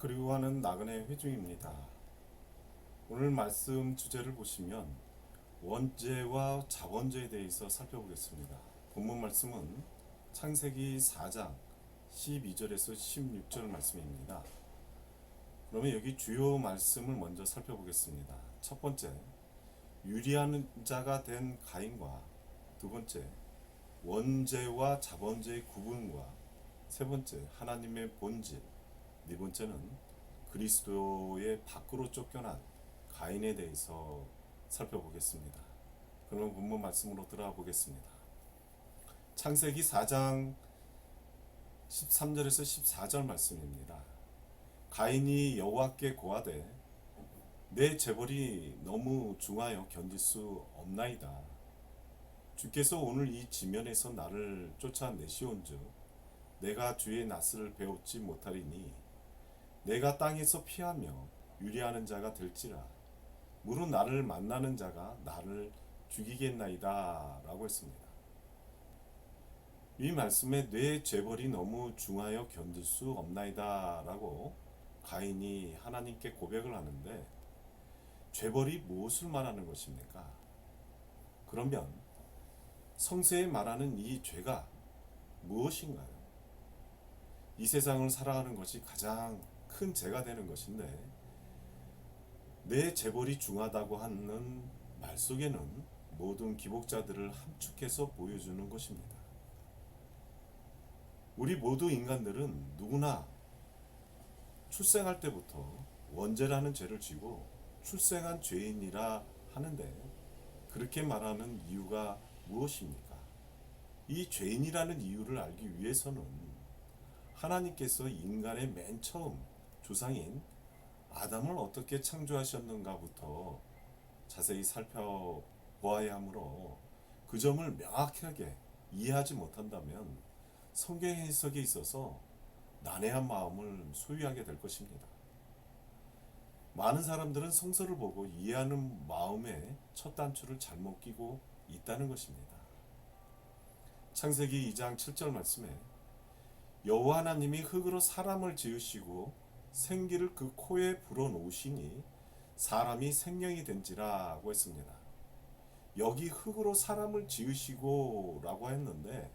그리워하는 나그네 회중입니다. 오늘 말씀 주제를 보시면 원죄와 자원죄에 대해서 살펴보겠습니다. 본문 말씀은 창세기 4장 12절에서 16절 말씀입니다. 그러면 여기 주요 말씀을 먼저 살펴보겠습니다. 첫 번째, 유리한 자가 된 가인과 두 번째, 원죄와 자원죄의 구분과 세 번째, 하나님의 본질, 네 번째는 그리스도의 밖으로 쫓겨난 가인에 대해서 살펴보겠습니다. 그러면 본문 말씀으로 들어가 보겠습니다. 창세기 4장 13절에서 14절 말씀입니다. 가인이 여호와께 고하되 내 재벌이 너무 중하여 견딜 수 없나이다. 주께서 오늘 이 지면에서 나를 쫓아내시온즉 내가 주의 낯을 배우지 못하리니 내가 땅에서 피하며 유리하는 자가 될지라 무릇 나를 만나는 자가 나를 죽이겠나이다 라고 했습니다. 이 말씀에 내 죄벌이 너무 중하여 견딜 수 없나이다 라고 가인이 하나님께 고백을 하는데, 죄벌이 무엇을 말하는 것입니까? 그러면 성서에 말하는 이 죄가 무엇인가요? 이 세상을 살아가는 것이 가장 큰 죄가 되는 것인데, 내 재벌이 중하다고 하는 말 속에는 모든 기복자들을 함축해서 보여주는 것입니다. 우리 모두 인간들은 누구나 출생할 때부터 원죄라는 죄를 지고 출생한 죄인이라 하는데, 그렇게 말하는 이유가 무엇입니까? 이 죄인이라는 이유를 알기 위해서는 하나님께서 인간의 맨 처음 조상인 아담을 어떻게 창조하셨는가부터 자세히 살펴보아야 하므로, 그 점을 명확하게 이해하지 못한다면 성경 해석에 있어서 난해한 마음을 소유하게 될 것입니다. 많은 사람들은 성서를 보고 이해하는 마음의 첫 단추를 잘못 끼고 있다는 것입니다. 창세기 2장 7절 말씀에 여호와 하나님이 흙으로 사람을 지으시고 생기를 그 코에 불어넣으시니 사람이 생명이 된지라고 했습니다. 여기 흙으로 사람을 지으시고 라고 했는데,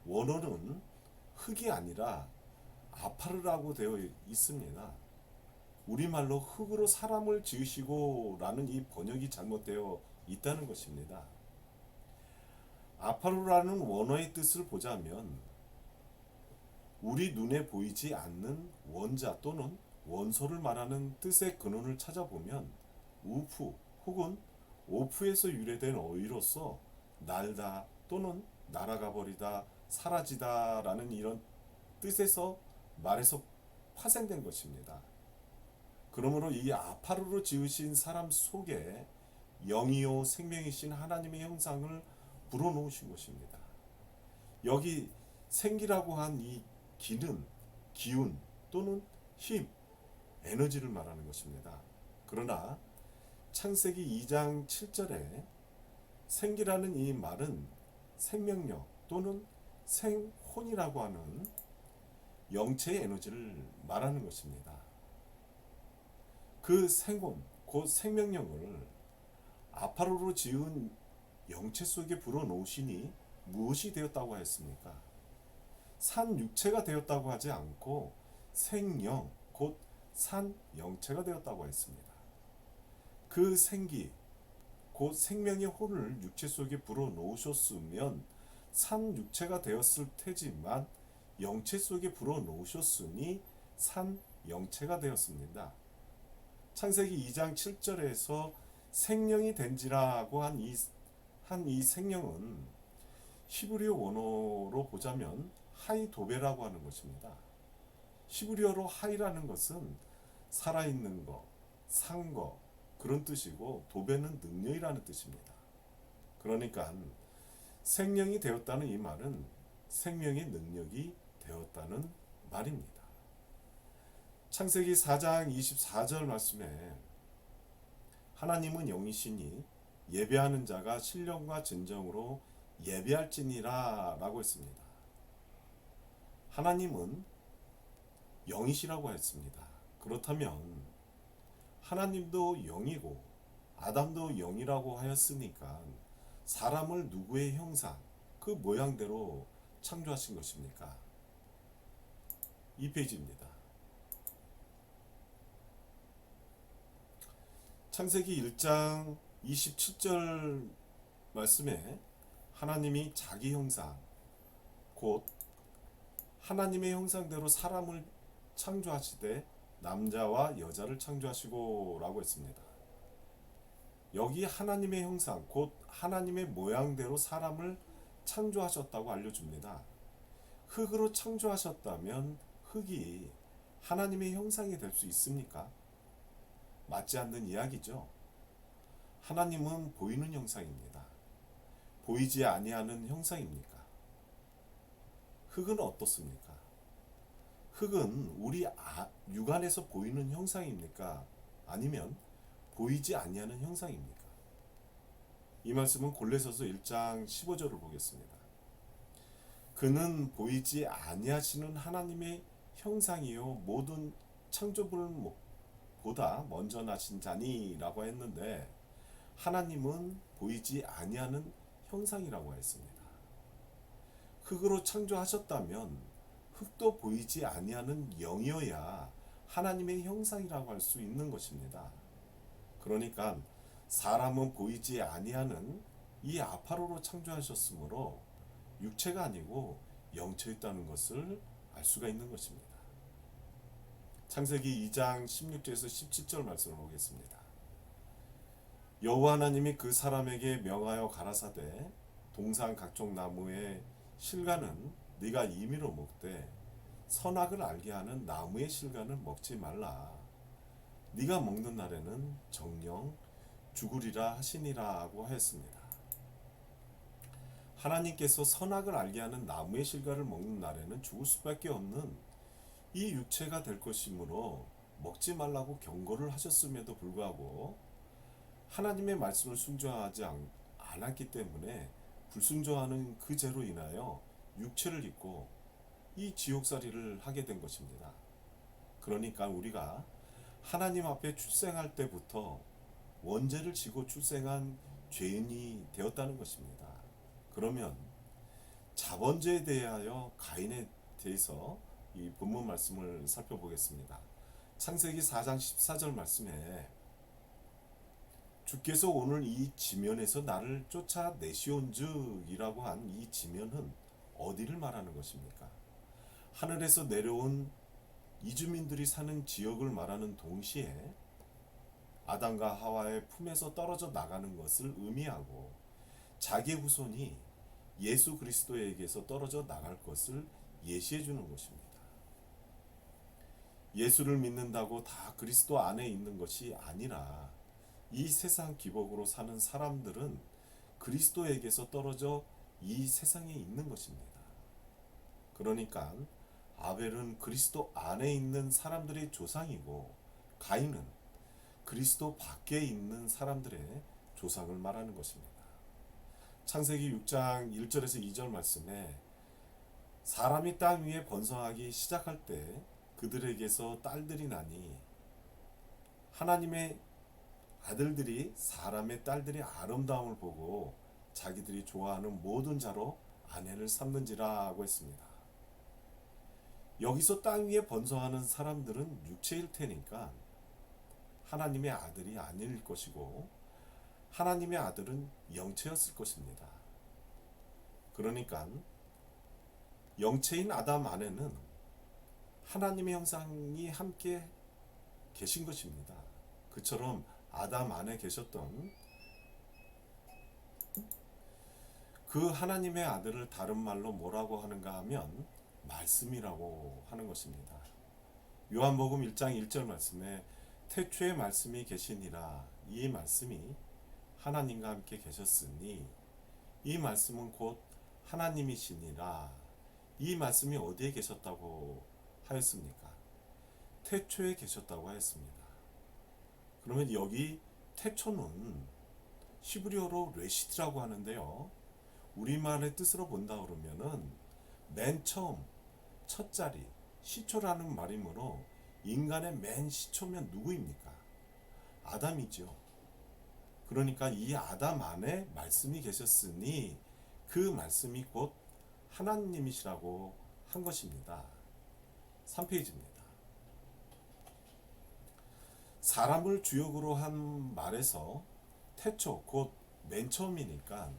원어는 흙이 아니라 아파르라고 되어 있습니다. 우리말로 흙으로 사람을 지으시고 라는 이 번역이 잘못되어 있다는 것입니다. 아파르라는 원어의 뜻을 보자면 우리 눈에 보이지 않는 원자 또는 원소를 말하는 뜻의 근원을 찾아보면 우프 혹은 오프에서 유래된 어휘로서 날다 또는 날아가 버리다, 사라지다 라는 이런 뜻에서 말에서 파생된 것입니다. 그러므로 이 아파르로 지으신 사람 속에 영이요 생명이신 하나님의 형상을 불어넣으신 것입니다. 여기 생기라고 한 이 기능, 기운 또는 힘, 에너지를 말하는 것입니다. 그러나 창세기 2장 7절에 생기라는 이 말은 생명력 또는 생혼이라고 하는 영체의 에너지를 말하는 것입니다. 그 생혼, 곧 생명력을 아파로로 지은 영체 속에 불어넣으시니 무엇이 되었다고 하였습니까? 산 육체가 되었다고 하지 않고 생영, 곧 산 영체가 되었다고 했습니다. 그 생기, 곧 생명의 혼을 육체 속에 불어넣으셨으면 산 육체가 되었을 테지만 영체 속에 불어넣으셨으니 산 영체가 되었습니다. 창세기 2장 7절에서 생명이 된지라고 한 이 생명은 히브리어 원어로 보자면 하이도베라고 하는 것입니다. 히브리어로 하이라는 것은 살아있는 것, 산 것, 그런 뜻이고, 도베는 능력이라는 뜻입니다. 그러니까 생명이 되었다는 이 말은 생명의 능력이 되었다는 말입니다. 창세기 4장 24절 말씀에 하나님은 영이시니 예배하는 자가 신령과 진정으로 예배할지니라 라고 했습니다. 하나님은 영이시라고 했습니다. 그렇다면 하나님도 영이고 아담도 영이라고 하였으니까 사람을 누구의 형상, 그 모양대로 창조하신 것입니까? 이 페이지입니다. 창세기 1장 27절 말씀에 하나님이 자기 형상, 곧 하나님의 형상대로 사람을 창조하시되 남자와 여자를 창조하시고 라고 했습니다. 여기 하나님의 형상, 곧 하나님의 모양대로 사람을 창조하셨다고 알려줍니다. 흙으로 창조하셨다면 흙이 하나님의 형상이 될 수 있습니까? 맞지 않는 이야기죠. 하나님은 보이는 형상입니다. 보이지 아니하는 형상입니까? 흙은 어떻습니까? 흙은 우리 육안에서 보이는 형상입니까? 아니면 보이지 아니하는 형상입니까? 이 말씀은 골로새서 1장 15절을 보겠습니다. 그는 보이지 아니하시는 하나님의 형상이요 모든 창조물보다 먼저 나신 자니라고 했는데 하나님은 보이지 아니하는 형상이라고 했습니다. 흙으로 창조하셨다면 흙도 보이지 아니하는 영이어야 하나님의 형상이라고 할 수 있는 것입니다. 그러니까 사람은 보이지 아니하는 이 아파로로 창조하셨으므로 육체가 아니고 영체였다는 것을 알 수가 있는 것입니다. 창세기 2장 16절에서 17절 말씀을 보겠습니다. 여호와 하나님이 그 사람에게 명하여 가라사대 동산 각종 나무의 실과는 네가 임의로 먹되 선악을 알게 하는 나무의 실과는 먹지 말라. 네가 먹는 날에는 정령 죽으리라 하시니라고 하였습니다. 하나님께서 선악을 알게 하는 나무의 실과를 먹는 날에는 죽을 수밖에 없는 이 육체가 될 것이므로 먹지 말라고 경고를 하셨음에도 불구하고 하나님의 말씀을 순종하지 않았기 때문에 불순종하는 그 죄로 인하여 육체를 입고 이 지옥살이를 하게 된 것입니다. 그러니까 우리가 하나님 앞에 출생할 때부터 원죄를 지고 출생한 죄인이 되었다는 것입니다. 그러면 자번죄에 대하여 가인에 대해서 이 본문 말씀을 살펴보겠습니다. 창세기 4장 14절 말씀에 주께서 오늘 이 지면에서 나를 쫓아내시온즉 이라고 한 이 지면은 어디를 말하는 것입니까? 하늘에서 내려온 이주민들이 사는 지역을 말하는 동시에 아담과 하와의 품에서 떨어져 나가는 것을 의미하고 자기의 후손이 예수 그리스도에게서 떨어져 나갈 것을 예시해 주는 것입니다. 예수를 믿는다고 다 그리스도 안에 있는 것이 아니라 이 세상 기복으로 사는 사람들은 그리스도에게서 떨어져 이 세상에 있는 것입니다. 그러니까 아벨은 그리스도 안에 있는 사람들의 조상이고 가인은 그리스도 밖에 있는 사람들의 조상을 말하는 것입니다. 창세기 6장 1절에서 2절 말씀에 사람이 땅 위에 번성하기 시작할 때 그들에게서 딸들이 나니 하나님의 아들들이 사람의 딸들의 아름다움을 보고 자기들이 좋아하는 모든 자로 아내를 삼는지라 하고 했습니다. 여기서 땅 위에 번성하는 사람들은 육체일 테니까 하나님의 아들이 아닐 것이고 하나님의 아들은 영체였을 것입니다. 그러니까 영체인 아담 안에는 하나님의 형상이 함께 계신 것입니다. 그처럼 아담 안에 계셨던 그 하나님의 아들을 다른 말로 뭐라고 하는가 하면 말씀이라고 하는 것입니다. 요한복음 1장 1절 말씀에 태초에 말씀이 계시니라. 이 말씀이 하나님과 함께 계셨으니 이 말씀은 곧 하나님이시니라. 이 말씀이 어디에 계셨다고 하였습니까? 태초에 계셨다고 하였습니다. 그러면 여기 태초는 히브리어로 레시트라고 하는데요. 우리말의 뜻으로 본다 그러면은 맨 처음, 첫 자리, 시초라는 말이므로 인간의 맨 시초면 누구입니까? 아담이죠. 그러니까 이 아담 안에 말씀이 계셨으니 그 말씀이 곧 하나님이시라고 한 것입니다. 3페이지입니다. 사람을 주역으로 한 말에서 태초 곧 맨 처음이니까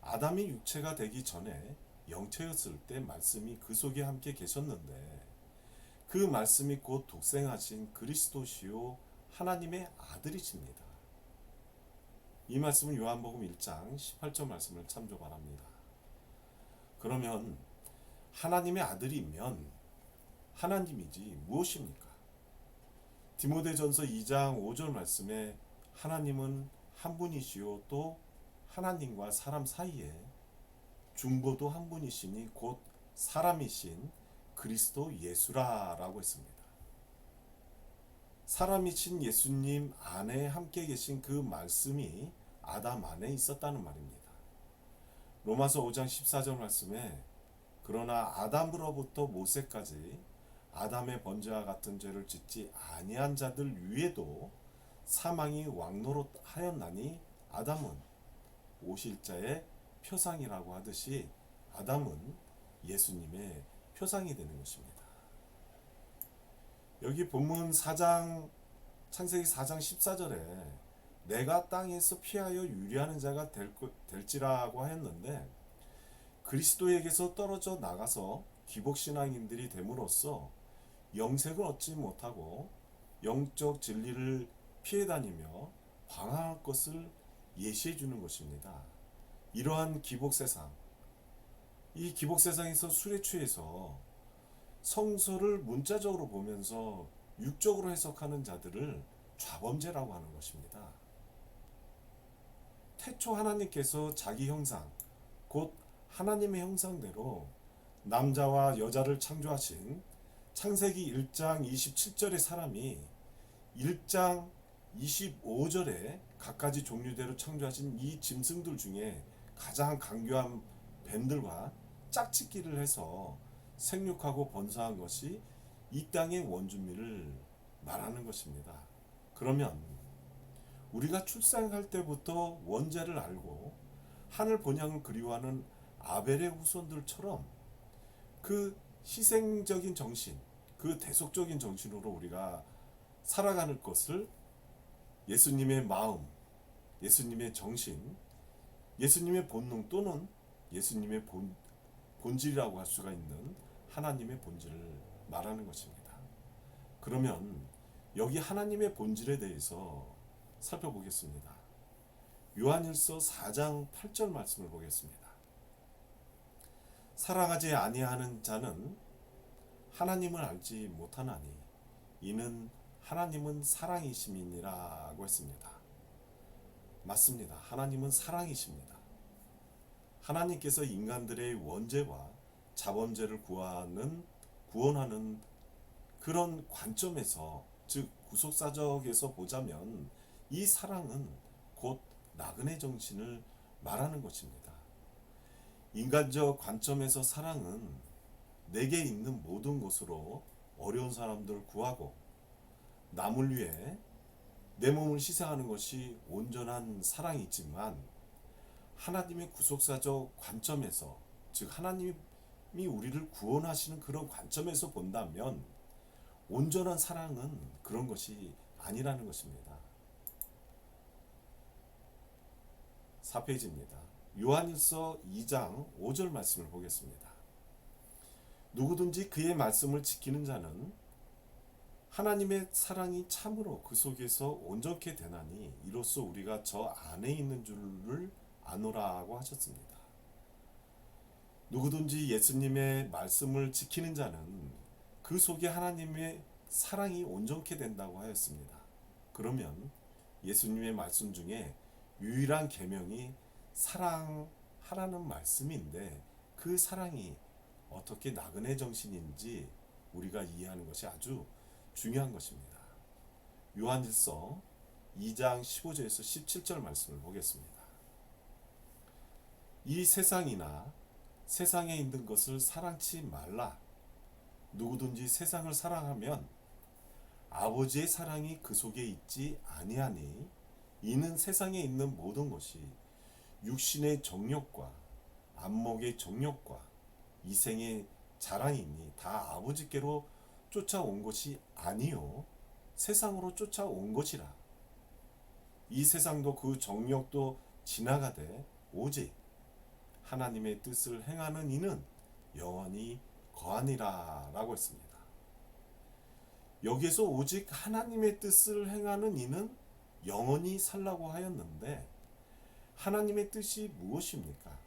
아담이 육체가 되기 전에 영체였을 때 말씀이 그 속에 함께 계셨는데 그 말씀이 곧 독생하신 그리스도시요 하나님의 아들이십니다. 이 말씀은 요한복음 1장 18절 말씀을 참조 바랍니다. 그러면 하나님의 아들이면 하나님이지 무엇입니까? 디모데전서 2장 5절 말씀에 하나님은 한 분이시요 또 하나님과 사람 사이에 중보도 한 분이시니 곧 사람이신 그리스도 예수라라고 했습니다. 사람이신 예수님 안에 함께 계신 그 말씀이 아담 안에 있었다는 말입니다. 로마서 5장 14절 말씀에 그러나 아담으로부터 모세까지 아담의 번제와 같은 죄를 짓지 아니한 자들 위에도 사망이 왕노릇하였나니 아담은 오실 자의 표상이라고 하듯이 아담은 예수님의 표상이 되는 것입니다. 여기 본문 4장 창세기 4장 14절에 내가 땅에서 피하여 유리하는 자가 될지라고 하였는데 그리스도에게서 떨어져 나가서 기복신앙인들이 됨으로써 영생을 얻지 못하고 영적 진리를 피해 다니며 방황할 것을 예시해 주는 것입니다. 이러한 기복세상, 이 기복세상에서 술에 취해서 성서를 문자적으로 보면서 육적으로 해석하는 자들을 좌범죄라고 하는 것입니다. 태초 하나님께서 자기 형상, 곧 하나님의 형상대로 남자와 여자를 창조하신 창세기 1장 27절의 사람이 1장 25절에 갖가지 종류대로 창조하신 이 짐승들 중에 가장 강교한 뱀들과 짝짓기를 해서 생육하고 번성한 것이 이 땅의 원주민을 말하는 것입니다. 그러면 우리가 출생할 때부터 원죄를 알고 하늘 본향을 그리워하는 아벨의 후손들처럼 그 희생적인 정신, 그 대속적인 정신으로 우리가 살아가는 것을 예수님의 마음, 예수님의 정신, 예수님의 본능 또는 예수님의 본질이라고 할 수가 있는 하나님의 본질을 말하는 것입니다. 그러면 여기 하나님의 본질에 대해서 살펴보겠습니다. 요한일서 4장 8절 말씀을 보겠습니다. 사랑하지 아니하는 자는 하나님을 알지 못하나니 이는 하나님은 사랑이심이니라고 했습니다. 맞습니다. 하나님은 사랑이십니다. 하나님께서 인간들의 원죄와 자범죄를 구원하는 그런 관점에서, 즉 구속사적에서 보자면 이 사랑은 곧 나그네 정신을 말하는 것입니다. 인간적 관점에서 사랑은 내게 있는 모든 것으로 어려운 사람들 구하고 남을 위해 내 몸을 희생하는 것이 온전한 사랑이지만 하나님의 구속사적 관점에서, 즉 하나님이 우리를 구원하시는 그런 관점에서 본다면 온전한 사랑은 그런 것이 아니라는 것입니다. 4페이지입니다. 요한일서 2장 5절 말씀을 보겠습니다. 누구든지 그의 말씀을 지키는 자는 하나님의 사랑이 참으로 그 속에서 온전케 되나니 이로써 우리가 저 안에 있는 줄을 아노라고 하셨습니다. 누구든지 예수님의 말씀을 지키는 자는 그 속에 하나님의 사랑이 온전케 된다고 하였습니다. 그러면 예수님의 말씀 중에 유일한 계명이 사랑하라는 말씀인데 그 사랑이 어떻게 나그네 정신인지 우리가 이해하는 것이 아주 중요한 것입니다. 요한일서 2장 15절에서 17절 말씀을 보겠습니다. 이 세상이나 세상에 있는 것을 사랑치 말라. 누구든지 세상을 사랑하면 아버지의 사랑이 그 속에 있지 아니하니 이는 세상에 있는 모든 것이 육신의 정욕과 안목의 정욕과 이생의 자랑이니 다 아버지께로 쫓아온 것이 아니요 세상으로 쫓아온 것이라. 이 세상도 그 정욕도 지나가되 오직 하나님의 뜻을 행하는 이는 영원히 거하니라 라고 했습니다. 여기에서 오직 하나님의 뜻을 행하는 이는 영원히 살라고 하였는데 하나님의 뜻이 무엇입니까?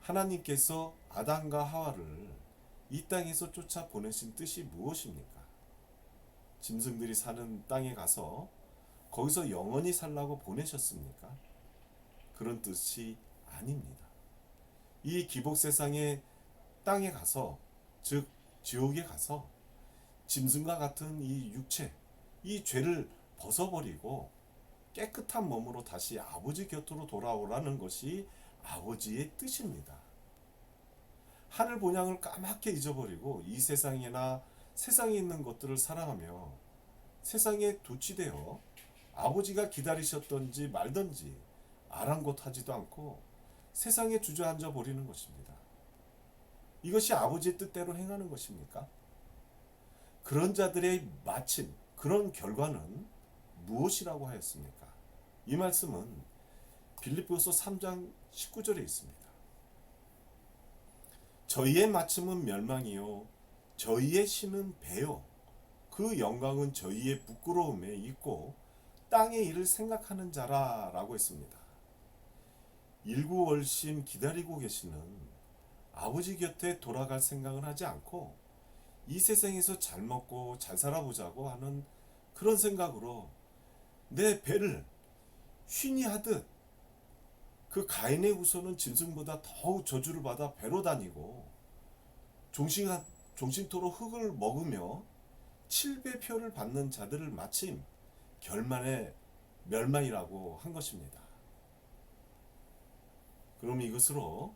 하나님께서 아담과 하와를 이 땅에서 쫓아 보내신 뜻이 무엇입니까? 짐승들이 사는 땅에 가서 거기서 영원히 살라고 보내셨습니까? 그런 뜻이 아닙니다. 이 기복 세상의 땅에 가서, 즉 지옥에 가서 짐승과 같은 이 육체, 이 죄를 벗어버리고 깨끗한 몸으로 다시 아버지 곁으로 돌아오라는 것이 아버지의 뜻입니다. 하늘 본향을 까맣게 잊어버리고 이 세상이나 세상에 있는 것들을 사랑하며 세상에 도취되어 아버지가 기다리셨던지 말던지 아랑곳하지도 않고 세상에 주저앉아 버리는 것입니다. 이것이 아버지의 뜻대로 행하는 것입니까? 그런 자들의 마침, 그런 결과는 무엇이라고 하였습니까? 이 말씀은 빌립보서 3장 19절에 있습니다. 저희의 마침은 멸망이요 저희의 신은 배요 그 영광은 저희의 부끄러움에 있고 땅의 일을 생각하는 자라라고 했습니다. 일구월심 기다리고 계시는 아버지 곁에 돌아갈 생각을 하지 않고 이 세상에서 잘 먹고 잘 살아보자고 하는 그런 생각으로 내 배를 쉰이 하듯 그 가인의 후손은 짐승보다 더욱 저주를 받아 배로 다니고 종신토록 흙을 먹으며 7배 표를 받는 자들을 마침 결말의 멸망이라고 한 것입니다. 그럼 이것으로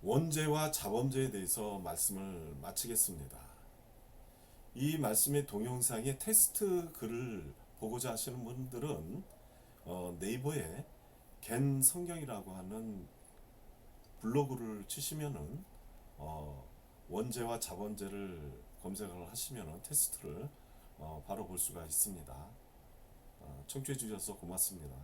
원죄와 자범죄에 대해서 말씀을 마치겠습니다. 이 말씀의 동영상의 테스트 글을 보고자 하시는 분들은 네이버에 겐 성경이라고 하는 블로그를 치시면은 원죄와 자범죄를 검색을 하시면은 테스트를 바로 볼 수가 있습니다. 청취해 주셔서 고맙습니다.